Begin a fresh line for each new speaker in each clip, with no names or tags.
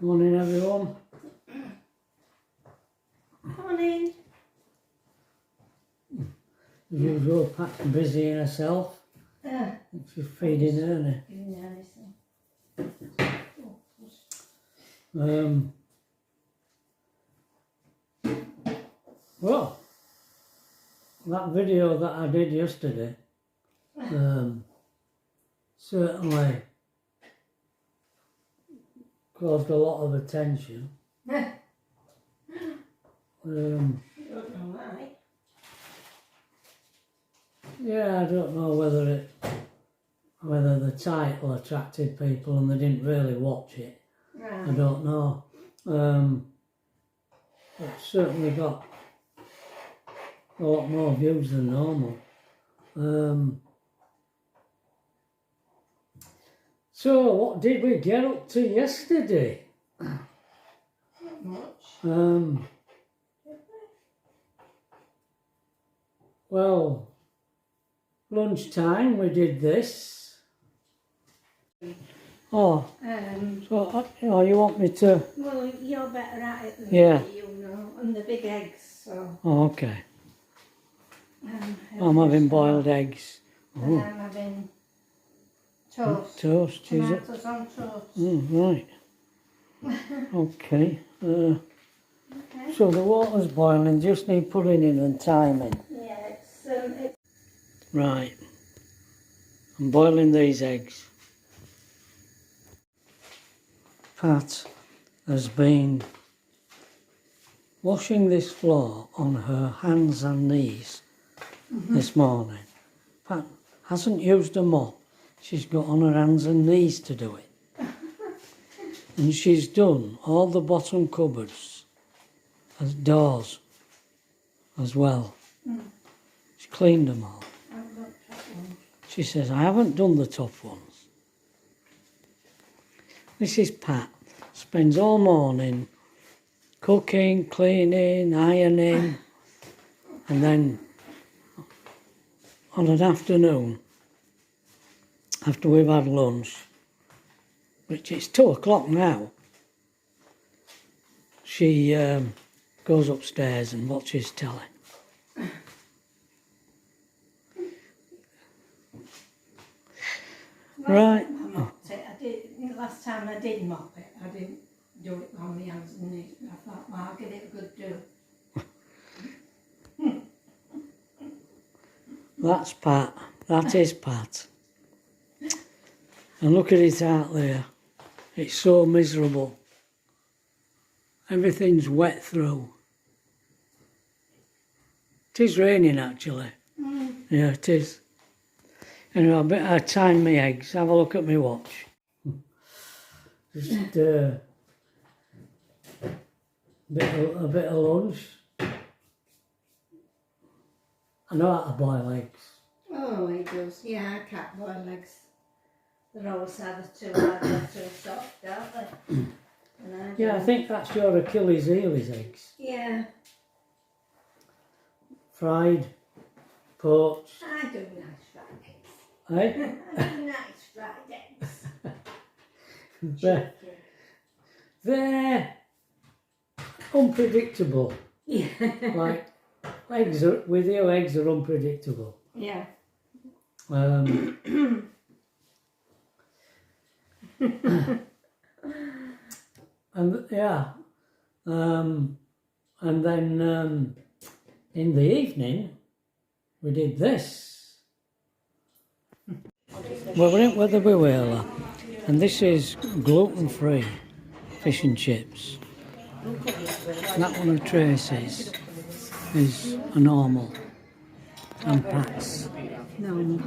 Morning everyone.
Morning.
As usual, Pat's busy herself. She's feeding Ernie. Well, that video that I did yesterday certainly caused a lot of attention. Yeah, I don't know whether the title attracted people and they didn't really watch it. Right. I don't know. It's certainly got a lot more views than normal. So what did we get up to yesterday?
Not much.
Well, lunchtime we did this. Oh, so you want me to?
Well, you're better at it than
me,
you know, and the big eggs, so.
Oh, okay. I'm having boiled eggs.
And I'm having toast.
Toast, is it?
Tomatoes on toast.
Right. Okay.
Okay.
So the water's boiling, just need putting in and timing.
Yeah, it's
Right. I'm boiling these eggs. Pat has been washing this floor on her hands and knees this morning. Pat hasn't used a mop. She's got on her hands and knees to do it. And she's done all the bottom cupboards as doors as well. She's cleaned them all. She says, I haven't done the top ones. This is Pat. Spends all morning cooking, cleaning, ironing, and then on an afternoon, after we've had lunch, which it's 2 o'clock now, she goes upstairs and watches telly. Right.
Last time I did mop it, I didn't do it on my hands and knees. I thought, well, I'll give it a good do.
That's Pat. That is Pat. And look at it out there. It's so miserable. Everything's wet through. It is raining actually. Yeah, it is. Anyway, I time my eggs. Have a look at my watch. Just a bit of lunch. I know how to boil eggs.
Oh, he does. Yeah, I can't boil eggs. They're always either too hard or too soft, aren't they?
Yeah, I think that's your Achilles heel is eggs.
Yeah.
Fried, poached.
I do nice fried eggs.
Eh?
Nice fried eggs.
They're unpredictable.
Yeah.
Like eggs are unpredictable.
Yeah.
And yeah, and then in the evening we did this. Well, we're in Wetherby Whaler, and this is gluten-free fish and chips. That one of Tracy's is a normal, and Pat's.
No.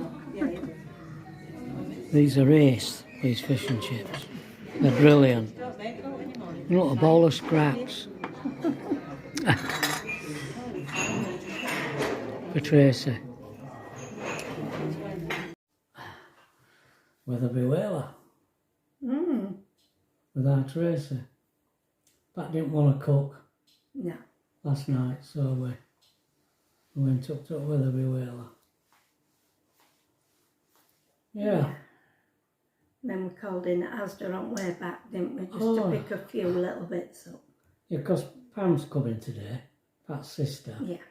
These are ace, these fish and chips. They're brilliant. Look, a bowl of scraps. For Tracy. Wetherby Whaler. With our Tracy. Pat didn't want to cook.
No.
Last night, so we went up to Wetherby Whaler. Yeah.
Then we called in at Asda on way back, didn't we? Just
Oh.
to pick a few little bits up.
Yeah, because Pam's coming today, Pat's sister.
Yeah.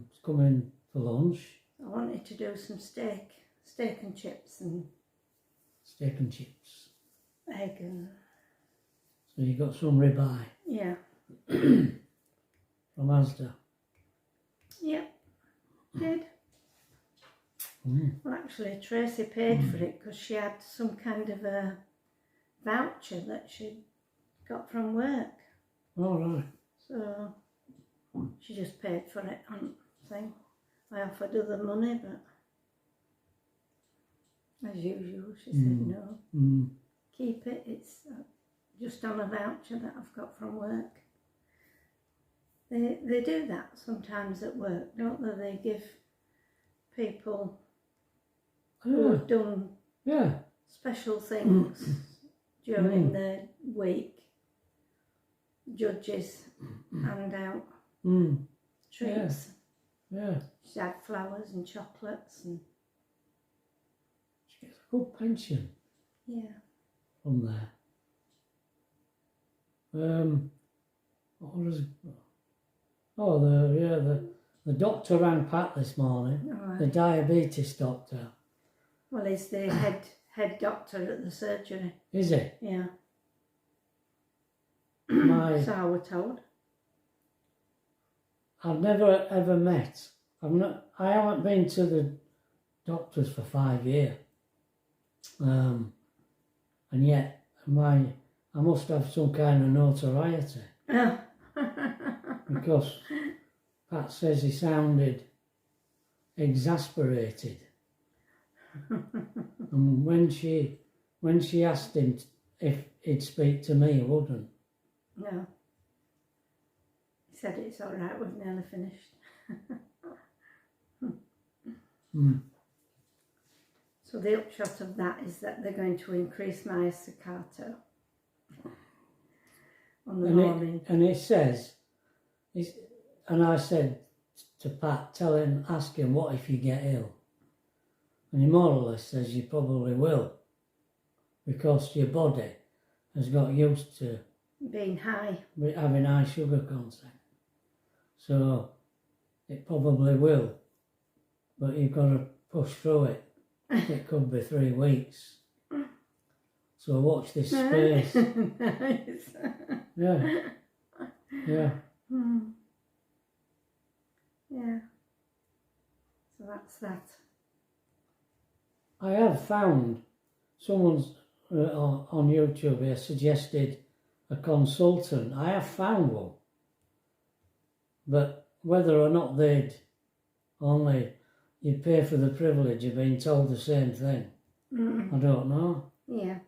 She's coming for lunch.
I wanted to do some steak and chips and
Steak and chips.
egg and...
So you got some ribeye
Yeah.
from Asda.
Yeah. Did. Well, actually, Tracy paid for it because she had some kind of a voucher that she got from work.
All right.
So she just paid for it on thing. I offered her the money, but as usual, she said no. Keep it. It's just on a voucher that I've got from work. They do that sometimes at work, don't they? They give people who have done special things during the week, judges hand out treats.
Yeah.
She had flowers and chocolates and...
She gets a good pension from there. What was... Oh, the doctor rang Pat this morning, the diabetes doctor.
Well, he's the head doctor at the surgery.
Is he?
Yeah.
So
I was told.
I've never ever met. I haven't been to the doctors for 5 years. And yet I must have some kind of notoriety. Because Pat says he sounded exasperated. And when she asked him if he'd speak to me, he wouldn't.
No. He said it's all right, we've nearly finished. So the upshot of that is that they're going to increase my staccato on the morning.
And it says, and I said to Pat, ask him, what if you get ill? And he more or less says you probably will, because your body has got used to
being high,
having high sugar content. So it probably will, but you've got to push through it. It could be 3 weeks. So watch this space.
Nice.
Yeah.
Yeah. So that's that.
I have found someone's on YouTube here suggested a consultant. I have found one, but whether or not you'd pay for the privilege of being told the same thing, I don't know.
Yeah.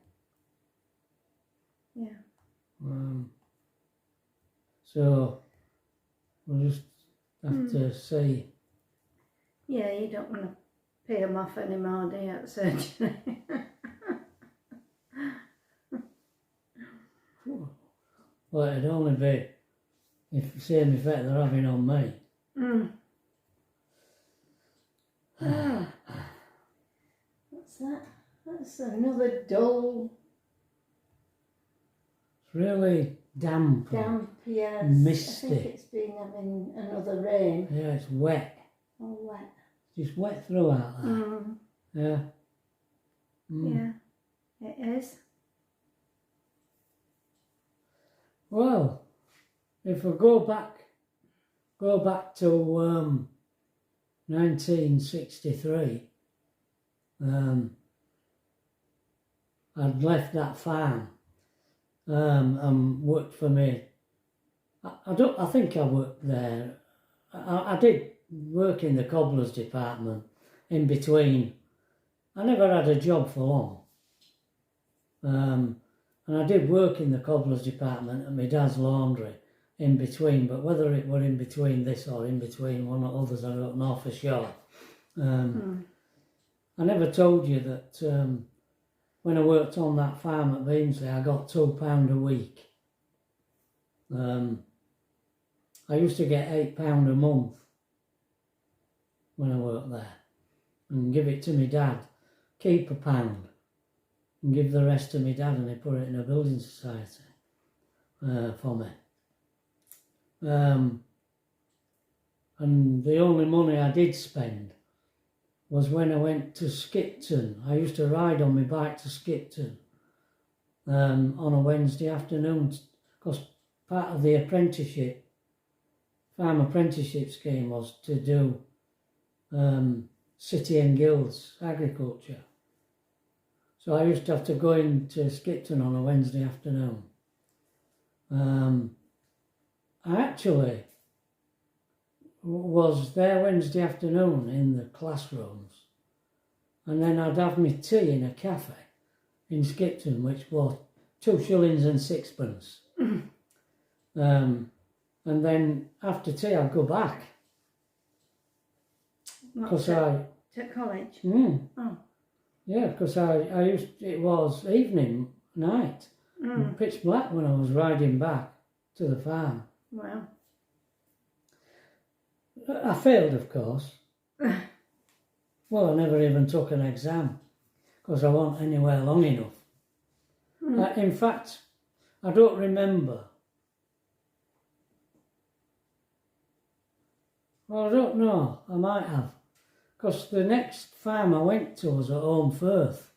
So we'll just have to see.
Yeah, you don't want to pay them off anymore, do you, at surgery?
Well, it'd only be if the same effect they're having on me.
What's that? That's another dull...
It's really damp.
Yes.
Misty.
I think it's been having another rain.
Yeah, it's wet.
Oh, wet.
Just wet throughout there. Yeah.
Yeah, it is.
Well, if we go back to 1963, I'd left that farm and worked for me. I think I worked there. I did work in the cobblers department in between. I never had a job for long. And I did work in the cobblers department at my dad's laundry in between, but whether it were in between this or in between one or others, I don't know for sure. I never told you that when I worked on that farm at Beamsley, I got £2 a week. I used to get £8 a month when I worked there and give it to my dad, keep £1. and give the rest to my dad, and he put it in a building society for me. And the only money I did spend was when I went to Skipton. I used to ride on my bike to Skipton on a Wednesday afternoon, because part of the farm apprenticeship scheme was to do city and guilds agriculture. So I used to have to go into Skipton on a Wednesday afternoon. I actually was there Wednesday afternoon in the classrooms, and then I'd have my tea in a cafe in Skipton, which was 2 shillings and 6pence. And then after tea I'd go back. Because
to college?
Oh. Yeah, because it was evening, night, pitch black when I was riding back to the farm.
Wow.
I failed, of course. Well, I never even took an exam because I wasn't anywhere long enough. In fact, I don't remember. Well, I don't know. I might have. Because the next farm I went to was at Holmfirth.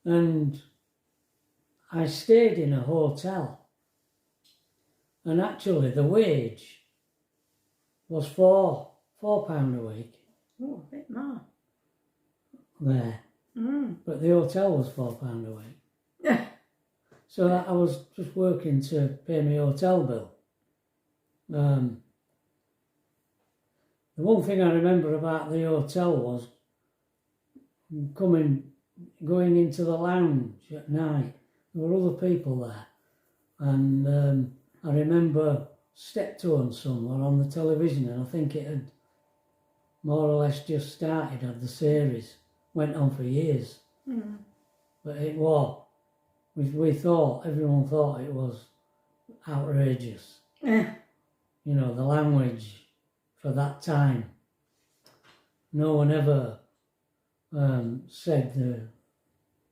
And I stayed in a hotel. And actually the wage was £4 a week.
Oh, a bit more.
There. But the hotel was £4 a week. So I was just working to pay my hotel bill. The one thing I remember about the hotel was going into the lounge at night. There were other people there. And I remember Steptoe & Son were on the television, and I think it had more or less just started, and the series went on for years. But it was, everyone thought it was outrageous. You know, the language for that time. No one ever said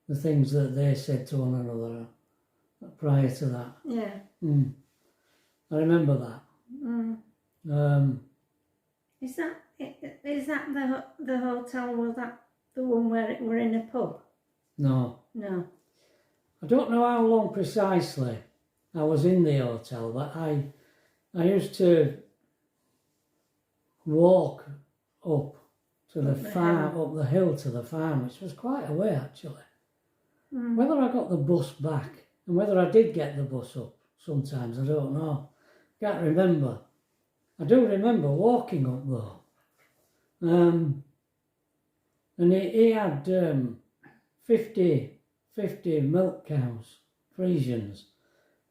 the things that they said to one another prior to that.
Yeah.
I remember that.
Is that the hotel? Was that the one where it were in a pub?
No.
No.
I don't know how long precisely I was in the hotel, but I used to walk up to the farm, up the hill to the farm, which was quite a way actually. Whether I got the bus back and whether I did get the bus up sometimes, I don't know. Can't remember. I do remember walking up though. And he had 50 milk cows, Friesians,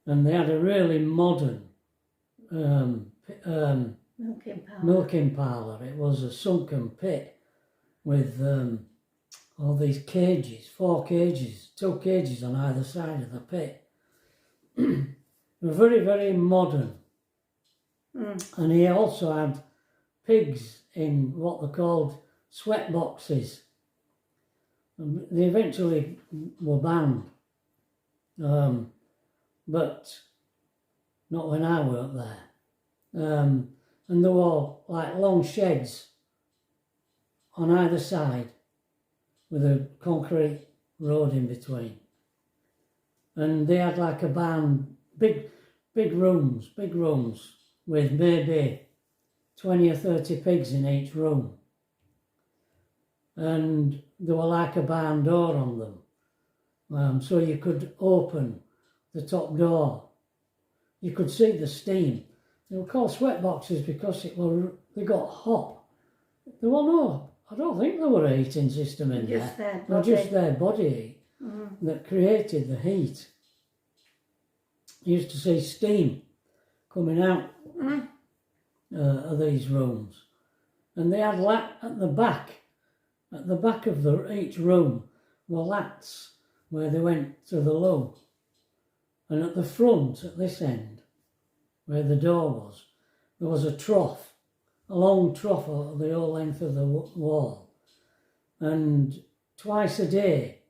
and they had a really modern milking parlour. It was a sunken pit with all these cages, 4 cages, 2 cages on either side of the pit. They were very, very modern. And he also had pigs in what they called sweat boxes. They eventually were banned, but not when I worked there. And there were like long sheds on either side with a concrete road in between. And they had like a barn, big rooms with maybe 20 or 30 pigs in each room. And there were like a barn door on them. So you could open the top door. You could see the steam. They were called sweat boxes because they got hot. There were no, I don't think there were a heating system in
just
there.
Their body.
Just their body heat that created the heat. You used to see steam coming out of these rooms. And they had at the back of each room were lats where they went to the loo. And at the front, at this end, where the door was, there was a trough, a long trough over the whole length of the wall. And twice a day,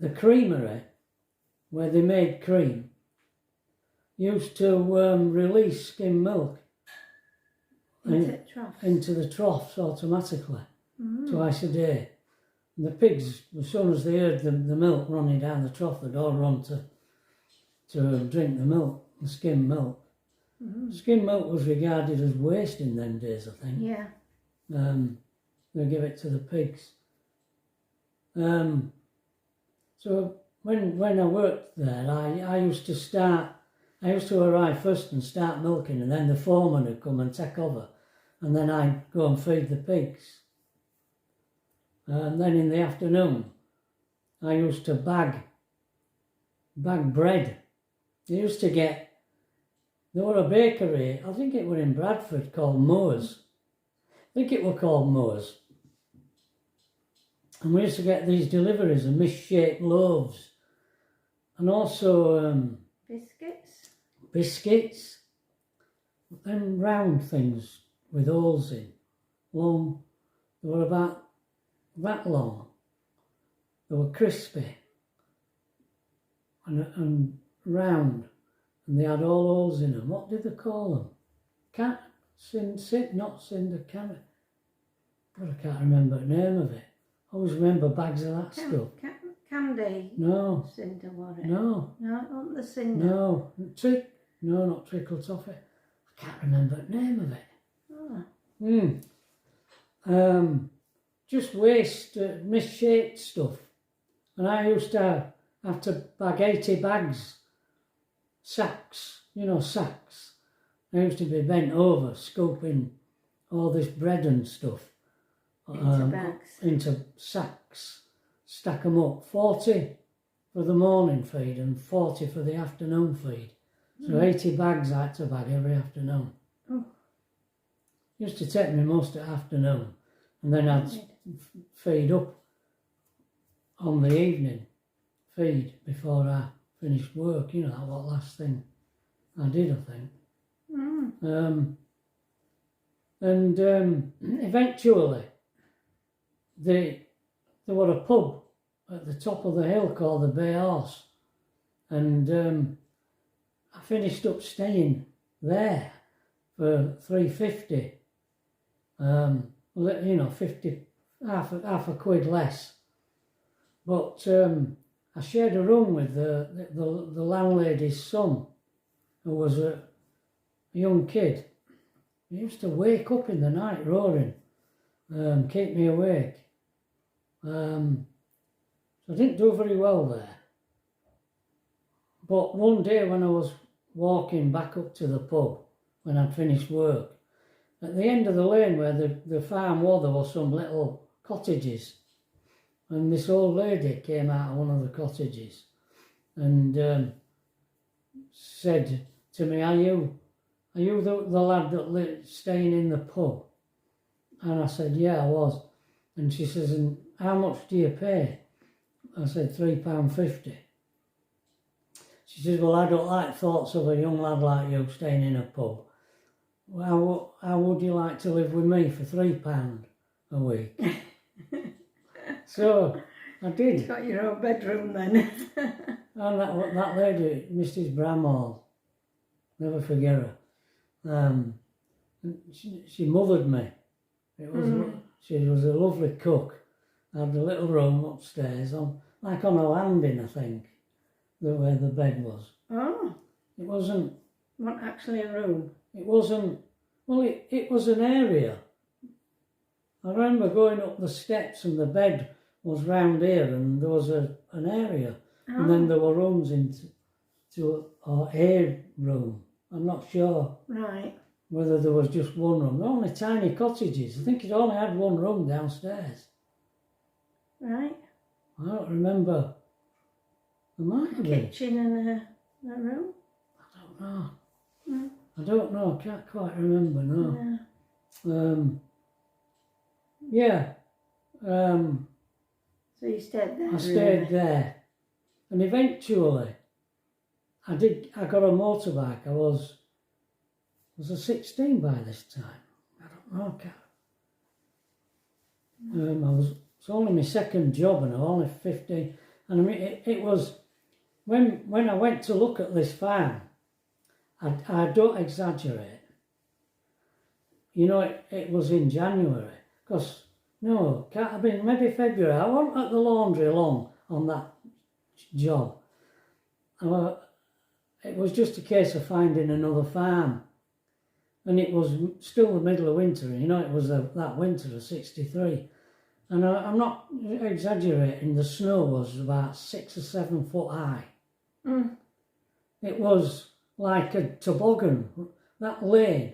the creamery, where they made cream, used to release skim milk into the troughs automatically, twice a day. And the pigs, as soon as they heard the milk running down the trough, they'd all run to drink the milk, the skim milk. Skim milk was regarded as waste in them days, I think.
Yeah.
They give it to the pigs. So when I worked there, I used to arrive first and start milking, and then the foreman would come and take over, and then I'd go and feed the pigs. And then in the afternoon, I used to bag bread. There were a bakery, I think it were in Bradford, called Moore's. I think it were called Moore's. And we used to get these deliveries of misshaped loaves. And also biscuits. Them round things with holes in. Long. They were about that long. They were crispy. And round. And they had all holes in them. What did they call them? Not cinder candy. But I can't remember the name of it. I always remember bags of that stuff.
Candy?
No.
Cinder, was it?
No.
No, not the cinder.
No. No, not treacle toffee. I can't remember the name of it. Oh. Just waste, misshaped stuff. And I used to have to bag 80 bags. Sacks. Sacks. I used to be bent over, scooping all this bread and stuff.
Into bags.
Into sacks. Stack them up. 40 for the morning feed and 40 for the afternoon feed. So 80 bags I had to bag every afternoon.
Oh.
Used to take me most of the afternoon. And then I'd feed up on the evening. Feed before I finished work. That was the last thing I did, I think. Eventually, there was a pub at the top of the hill called the Bay Horse, and I finished up staying there for £3.50. 50, half a quid less. But I shared a room with the landlady's son, who was a young kid. He used to wake up in the night roaring, keep me awake. So I didn't do very well there. But one day when I was walking back up to the pub, when I'd finished work, at the end of the lane where the farm was, there were some little cottages. And this old lady came out of one of the cottages and said to me, Are you the lad that staying in the pub? And I said, yeah, I was. And she says, and how much do you pay? I said, £3.50. She says, well, I don't like thoughts of a young lad like you staying in a pub. How would you like to live with me for £3 a week? So I did.
You got your own bedroom then.
And that lady, Mrs. Bramhall, never forget her. She mothered me. She was a lovely cook. I had a little room upstairs, like on a landing, I think, where the bed was.
Oh.
It wasn't.
Not actually a room.
It wasn't. Well, it was an area. I remember going up the steps and the bed was round here, and there was an area, and then there were rooms into a room. I'm not sure.
Right.
Whether there was just one room. They're only tiny cottages. I think it only had one room downstairs.
Right.
I don't remember. There might have been.
Kitchen and a room?
I don't know.
No.
I don't know. I can't quite remember, no.
Yeah.
Yeah.
So you stayed there?
I stayed there. And eventually, I got a motorbike. I was I 16 by this time? I don't know. I was it's only my second job and I'm only 50. And I mean, it was, when I went to look at this farm, I don't exaggerate. You know, it was in January, because, no, can't have been, maybe February. I wasn't at the laundry long on that job. It was just a case of finding another farm. And it was still the middle of winter, you know, it was that winter of 63. And I'm not exaggerating, the snow was about 6 or 7 foot high. It was like a toboggan. That lane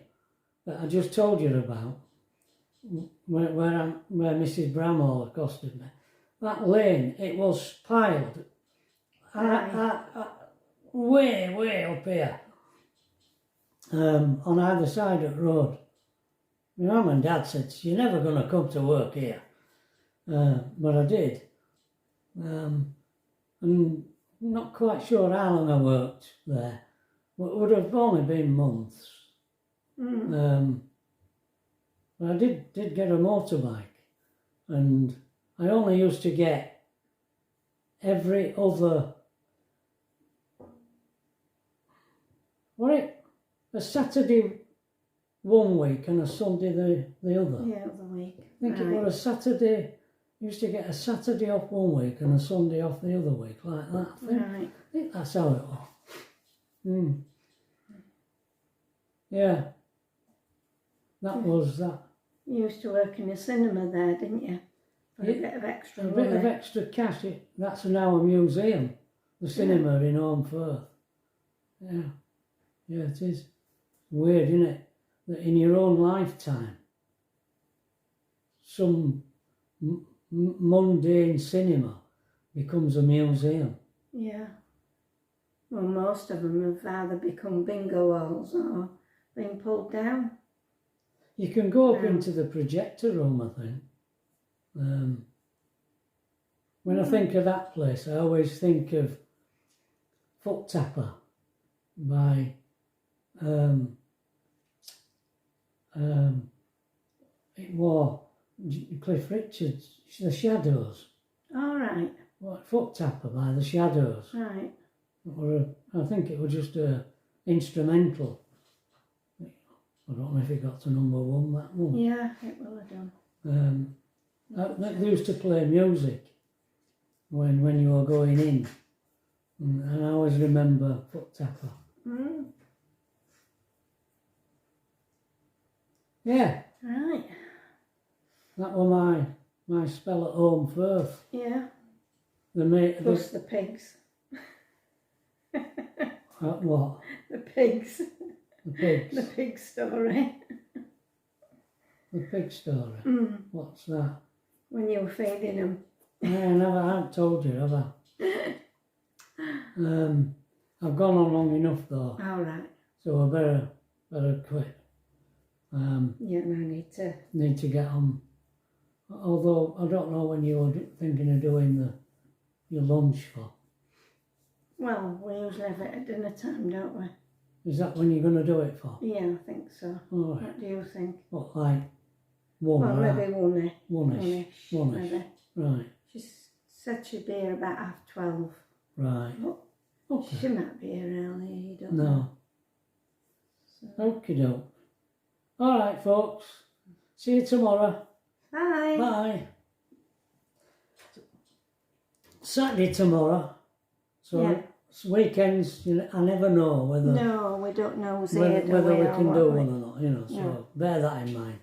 that I just told you about, where Mrs. Bramhall accosted me, that lane, it was piled way up here, on either side of the road. My mum and dad said, you're never going to come to work here. But I did. And not quite sure how long I worked there. It would have only been months. But I did get a motorbike, and I only used to get every other, a Saturday one week and a Sunday the other.
Yeah, the week.
I think it was a Saturday. Used to get a Saturday off one week and a Sunday off the other week, like that. I think that's how it was. Yeah. That was that.
You used to work in a cinema there, didn't you? For a bit of extra money.
A bit of extra cash. That's now a museum, the cinema in Holmfirth. Yeah. Yeah, it is. Weird, isn't it? That in your own lifetime, some mundane cinema becomes a museum.
Yeah. Well, most of them have either become bingo halls or been pulled down.
You can go up into the projector room, I think. When I think of that place, I always think of Foot Tapper by it was Cliff Richards, The Shadows.
All right.
What, Foot Tapper by The Shadows.
Right.
Or I think it was just a instrumental. I don't know if it got to number 1, that one.
Yeah, it will have done.
They used to play music when you were going in. And I always remember Foot Tapper. Yeah.
Right.
That was my spell at Holmfirth.
Yeah.
Plus
the pigs.
What?
The pigs.
The pigs.
The pig story.
The pig story. What's that?
When you were feeding them.
I haven't told you, have I? I've gone on long enough though.
All right.
So I better quit.
Yeah, no,
need to get on. Although I don't know when you were thinking of doing your lunch for.
Well, we usually have it at dinner time, don't we?
Is that when you're going to do it for?
Yeah, I think so.
All right.
What do you think?
What, like 1?
Well, maybe 1-ish.
1-ish. 1-ish.
Maybe.
Right.
She said she'd be here about 12:30.
Right.
But
okay.
She might be here earlier, you don't know.
No. Okie doke. All right, folks. See you tomorrow.
Bye.
Bye. Saturday tomorrow. So
yeah.
Weekends, I never know whether...
No, we don't know
whether we can do one or not, so bear that in mind.